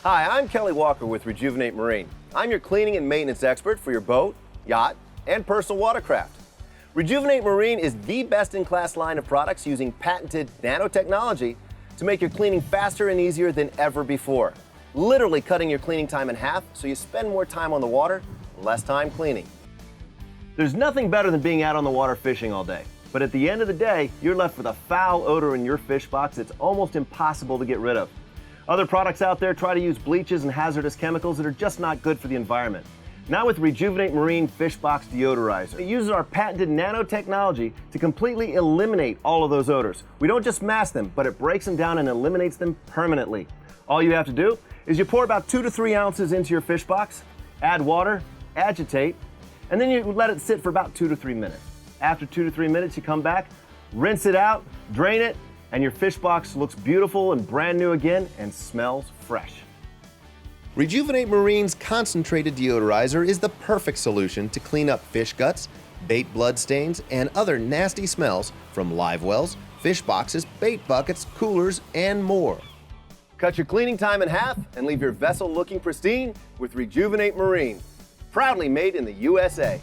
Hi, I'm Kelly Walker with Rejuvenate Marine. I'm your cleaning and maintenance expert for your boat, yacht, and personal watercraft. Rejuvenate Marine is the best-in-class line of products using patented nanotechnology to make your cleaning faster and easier than ever before. Literally cutting your cleaning time in half so you spend more time on the water, less time cleaning. There's nothing better than being out on the water fishing all day. But at the end of the day, you're left with a foul odor in your fish box that's almost impossible to get rid of. Other products out there try to use bleaches and hazardous chemicals that are just not good for the environment. Now with Rejuvenate Marine Fish Box Deodorizer. It uses our patented nanotechnology to completely eliminate all of those odors. We don't just mask them, but it breaks them down and eliminates them permanently. All you have to do is you pour about 2 to 3 ounces into your fish box, add water, agitate, and then you let it sit for about 2 to 3 minutes. After 2 to 3 minutes, you come back, rinse it out, drain it, and your fish box looks beautiful and brand new again and smells fresh. Rejuvenate Marine's concentrated deodorizer is the perfect solution to clean up fish guts, bait blood stains, and other nasty smells from live wells, fish boxes, bait buckets, coolers, and more. Cut your cleaning time in half and leave your vessel looking pristine with Rejuvenate Marine. Proudly made in the USA.